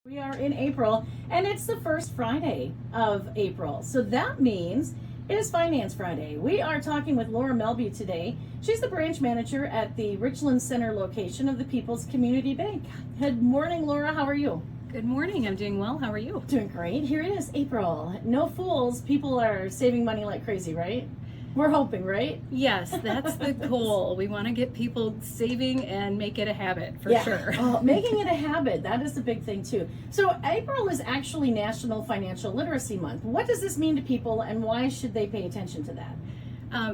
We are in April, and it's the first Friday of April. So that means it is Finance Friday. We are talking with Laura Melby today. She's the branch manager at the Richland Center location of the People's Community Bank. Good morning, Laura. How are you? Good morning. I'm doing well. How are you? Doing great. Here it is, April. No fools. People are saving money like crazy, right? We're hoping, right? Yes, that's the goal. We want to get people saving and make it a habit for sure. Oh, making it a habit, that is the big thing too. So April is actually National Financial Literacy Month. What does this mean to people and why should they pay attention to that?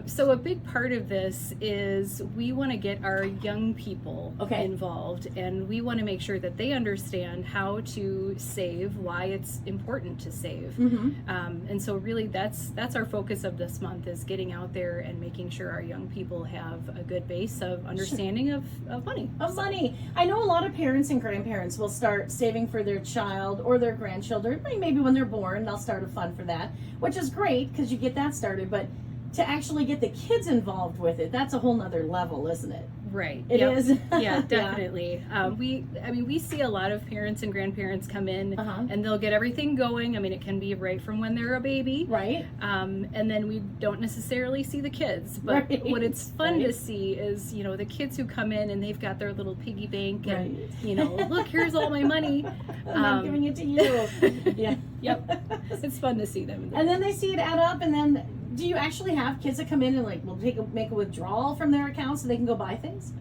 So a big part of this is we want to get our young people involved, and we want to make sure that they understand how to save, why it's important to save. And so really that's our focus of this month, is getting out there and making sure our young people have a good base of understanding of money. Money. I know a lot of parents and grandparents will start saving for their child or their grandchildren. Maybe when they're born, they'll start a fund for that, which is great because you get that started. But to actually get the kids involved with it, that's a whole nother level, isn't it? Right. It is. Yeah, definitely. We see a lot of parents and grandparents come in and they'll get everything going. I mean, it can be right from when they're a baby. Right. And then we don't necessarily see the kids. But what it's fun to see is, the kids who come in and they've got their little piggy bank and, look, here's all my money. I'm giving it to you. Yeah. Yep. It's fun to see them. And then they see it add up, and then do you actually have kids that come in and will make a withdrawal from their account so they can go buy things?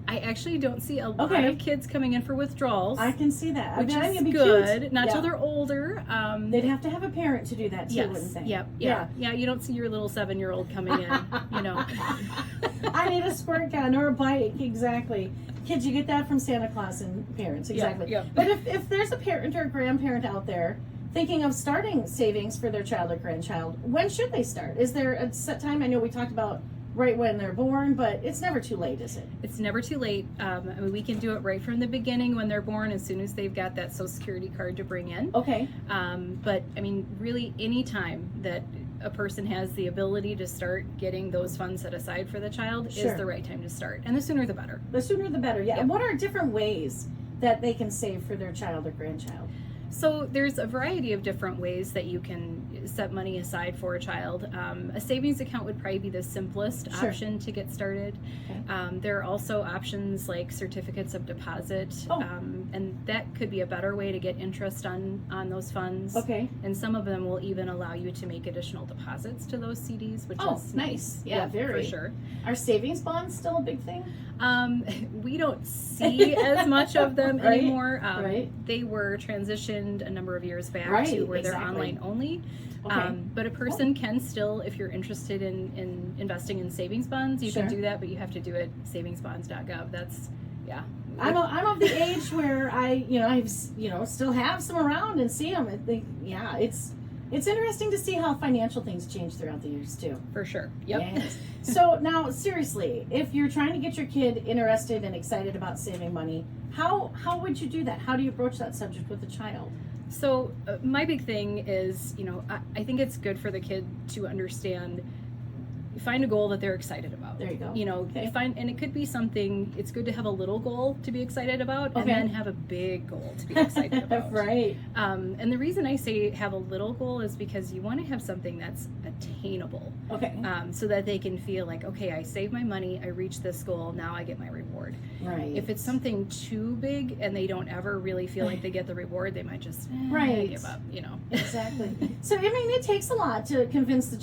I actually don't see a lot of kids coming in for withdrawals. I can see that. Which is good. Cute. Not till they're older. They'd have to have a parent to do that too, wouldn't they? Yeah. You don't see your little 7-year-old coming in, I need a squirt gun or a bike, exactly. Kids, you get that from Santa Claus and parents, exactly. Yeah. But if there's a parent or a grandparent out there thinking of starting savings for their child or grandchild, when should they start? Is there a set time? I know we talked about right when they're born, but it's never too late, is it? It's never too late. We can do it right from the beginning when they're born, as soon as they've got that Social Security card to bring in. Okay. But really any time that a person has the ability to start getting those funds set aside for the child is the right time to start. And the sooner the better. The sooner the better, yeah. And what are different ways that they can save for their child or grandchild? So there's a variety of different ways that you can set money aside for a child. A savings account would probably be the simplest option to get started. Okay. There are also options like certificates of deposit, and that could be a better way to get interest on those funds. Okay. And some of them will even allow you to make additional deposits to those CDs, which is nice. Yeah, very. For sure. Are savings bonds still a big thing? We don't see as much of them anymore. They were transitioned a number of years back to where they're online only. But a person can still, if you're interested in investing in savings bonds, you can do that, but you have to do it savingsbonds.gov. That's I'm of the age where I still have some around and see them. I think it's interesting to see how financial things change throughout the years too. For sure. Yep. Yes. So now, seriously, if you're trying to get your kid interested and excited about saving money, how would you do that? How do you approach that subject with a child? So my big thing is, I think it's good for the kid to understand, find a goal that they're excited about. There you go. And it could be something, it's good to have a little goal to be excited about and then have a big goal to be excited about. Right. And the reason I say have a little goal is because you want to have something that's attainable. Okay. So that they can feel like, okay, I saved my money, I reached this goal, now I get my reward. Right. If it's something too big and they don't ever really feel like they get the reward, they might just give up, Exactly. So, it takes a lot to convince a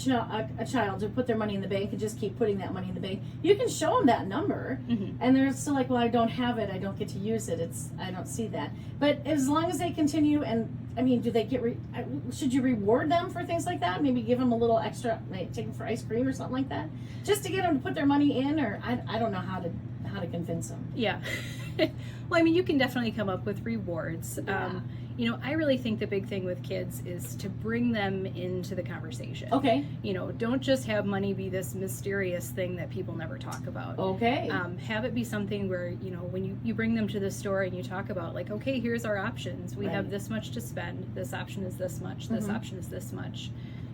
child to put their money in the bank and just keep putting that money in the bank. You can show them that number, and they're still like, well, I don't have it, I don't get to use it, I don't see that. But as long as they continue, and do they get should you reward them for things like that? Maybe give them a little extra, like take them for ice cream or something like that, just to get them to put their money in, or I don't know how to convince them. Yeah. Well, you can definitely come up with rewards. I really think the big thing with kids is to bring them into the conversation. Okay. Don't just have money be this mysterious thing that people never talk about. Okay. Have it be something where, when you bring them to the store and you talk about, like, okay, here's our options. We have this much to spend. This option is this much. This option is this much.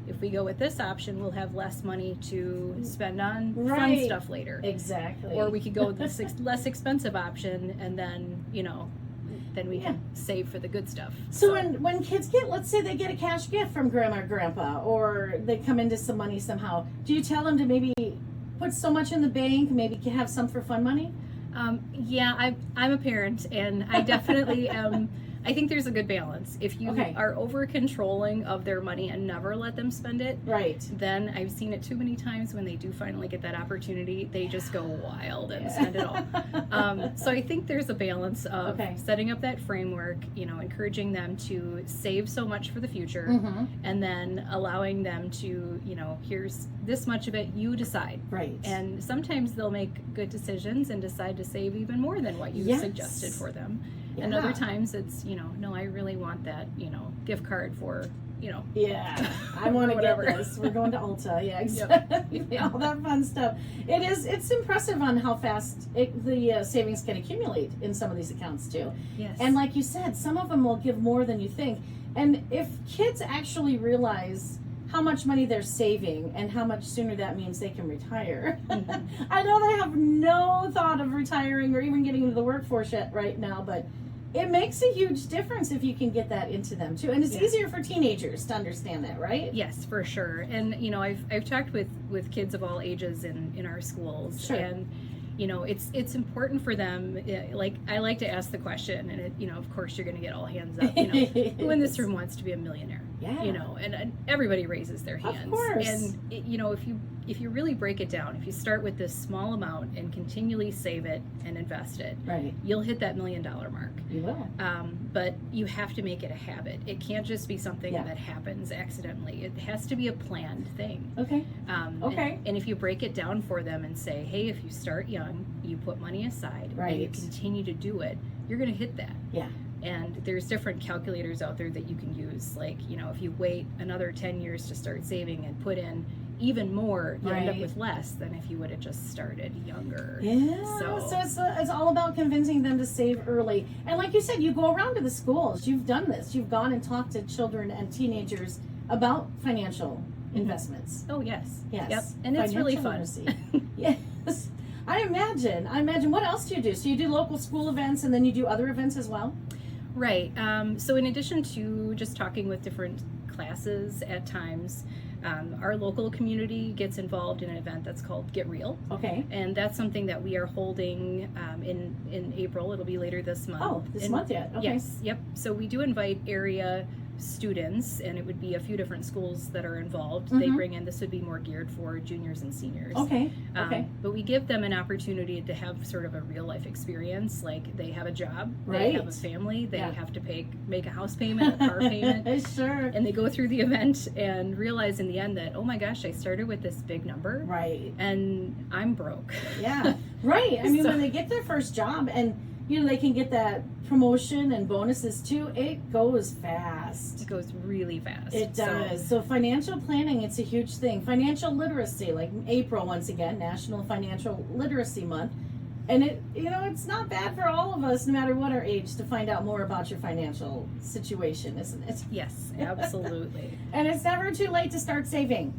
If we go with this option, we'll have less money to spend on fun stuff later. Exactly. Or we could go with the less expensive option and then, then we can save for the good stuff. So when kids get, let's say they get a cash gift from grandma or grandpa, or they come into some money somehow, do you tell them to maybe put so much in the bank, maybe have some for fun money? Yeah, I'm a parent, and I definitely am. I think there's a good balance. If you are over controlling of their money and never let them spend it, then I've seen it too many times when they do finally get that opportunity, they just go wild and spend it all. So I think there's a balance of setting up that framework, encouraging them to save so much for the future, and then allowing them to, here's this much of it, you decide. And sometimes they'll make good decisions and decide to save even more than what you suggested for them. And other times it's, no, I really want that, gift card for, I want to get this. We're going to Ulta. Yeah, exactly. All that fun stuff. It's impressive on how fast the savings can accumulate in some of these accounts too. Yes. And like you said, some of them will give more than you think. And if kids actually realize how much money they're saving and how much sooner that means they can retire. I know they have no thought of retiring or even getting into the workforce yet right now, but it makes a huge difference if you can get that into them too. And it's easier for teenagers to understand that, right? Yes, for sure. And I've talked with kids of all ages in our schools, and it's important for them. Like, I like to ask the question, and of course you're going to get all hands up. Who in this room wants to be a millionaire? And everybody raises their hands. Of course. And if you really break it down, if you start with this small amount and continually save it and invest it, you'll hit that $1 million mark. You will. But you have to make it a habit. It can't just be something that happens accidentally. It has to be a planned thing. And if you break it down for them and say, hey, if you start young, you put money aside, and you continue to do it, you're going to hit that. And there's different calculators out there that you can use. Like, if you wait another 10 years to start saving and put in even more, you end up with less than if you would have just started younger. So it's all about convincing them to save early. And like you said, you go around to the schools. You've done this. You've gone and talked to children and teenagers about financial investments. Oh, yes. Yes. Yep. And it's really fun. Yes. I imagine. What else do you do? So you do local school events, and then you do other events as well? Right. So in addition to just talking with different classes at times, our local community gets involved in an event that's called Get Real. And that's something that we are holding in April. It'll be later this month. Oh, this month yet? Okay. Yes. Yep. So we do invite area students, and it would be a few different schools that are involved. They bring in, this would be more geared for juniors and seniors. But we give them an opportunity to have sort of a real life experience. Like, they have a job, they have a family, they have to make a house payment, a car payment. And they go through the event and realize in the end that, oh my gosh, I started with this big number. And I'm broke. I mean, when they get their first job and they can get that promotion and bonuses too, it goes fast. It goes really fast. It does. So financial planning, it's a huge thing. Financial literacy, like April, once again, National Financial Literacy Month. And it's not bad for all of us, no matter what our age, to find out more about your financial situation, isn't it? Yes, absolutely. And it's never too late to start saving.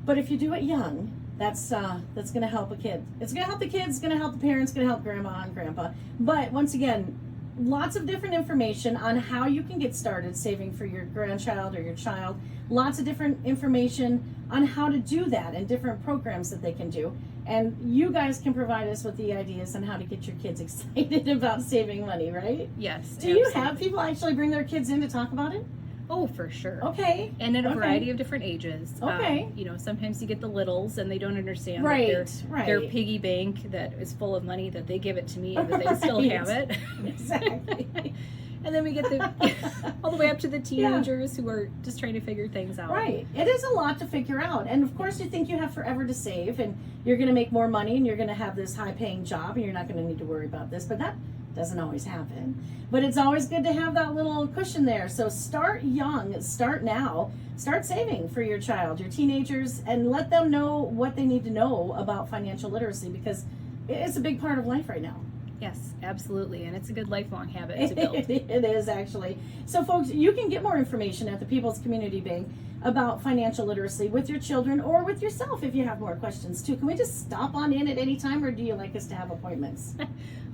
But if you do it young, that's going to help a kid. It's going to help the kids, it's going to help the parents, it's going to help grandma and grandpa. But once again, lots of different information on how you can get started saving for your grandchild or your child. Lots of different information on how to do that and different programs that they can do. And you guys can provide us with the ideas on how to get your kids excited about saving money, right? Yes. Do you have people actually bring their kids in to talk about it? Oh, for sure. Okay. And in a variety of different ages. Okay. Sometimes you get the littles and they don't understand that their piggy bank that is full of money, that they give it to me and that they still have it. Exactly. And then we get all the way up to the teenagers who are just trying to figure things out. Right. It is a lot to figure out. And of course you think you have forever to save and you're going to make more money and you're going to have this high paying job and you're not going to need to worry about this. But that doesn't always happen. But it's always good to have that little cushion there. So start young, start now, start saving for your child, your teenagers, and let them know what they need to know about financial literacy, because it's a big part of life right now. Yes, absolutely. And it's a good lifelong habit to build. It is, actually. So folks, you can get more information at the People's Community Bank. about financial literacy with your children or with yourself if you have more questions too. Can we just stop on in at any time, or do you like us to have appointments?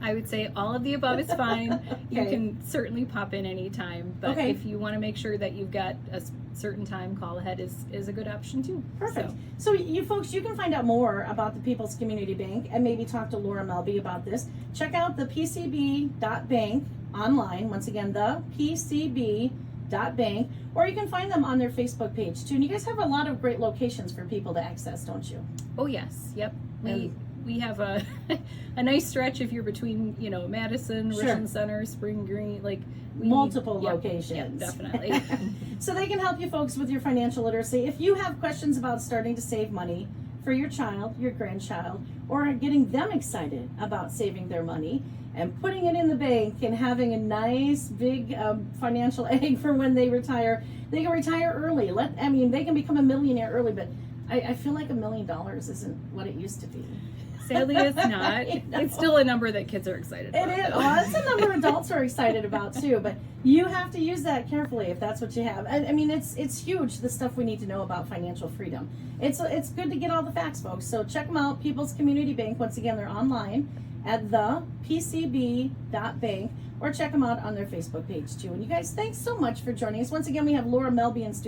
I would say all of the above is fine. Okay. You can certainly pop in anytime, but Okay. if you want to make sure that you've got a certain time, call ahead is a good option too. Perfect. So you folks, you can find out more about the People's Community Bank and maybe talk to Laura Melby about this. Check out the pcb.bank online. Once again, the pcb.bank, or you can find them on their Facebook page too. And you guys have a lot of great locations for people to access, don't you? Oh yes, yep. We have a a nice stretch if you're between, Madison, Sure. Richland Center, Spring Green, Multiple yep, locations. Yep, definitely. So they can help you folks with your financial literacy. If you have questions about starting to save money for your child, your grandchild, or getting them excited about saving their money and putting it in the bank and having a nice big financial egg for when they retire, they can retire early. They can become a millionaire early, but I feel like $1 million isn't what it used to be. Sadly, it's not. It's still a number that kids are excited about. It is. Well, it's a number adults are excited about too, but you have to use that carefully if that's what you have. It's huge, the stuff we need to know about financial freedom. It's good to get all the facts, folks. So check them out, People's Community Bank. Once again, they're online at the pcb.bank, or check them out on their Facebook page too. And you guys, thanks so much for joining us. Once again, we have Laura Melby in studio.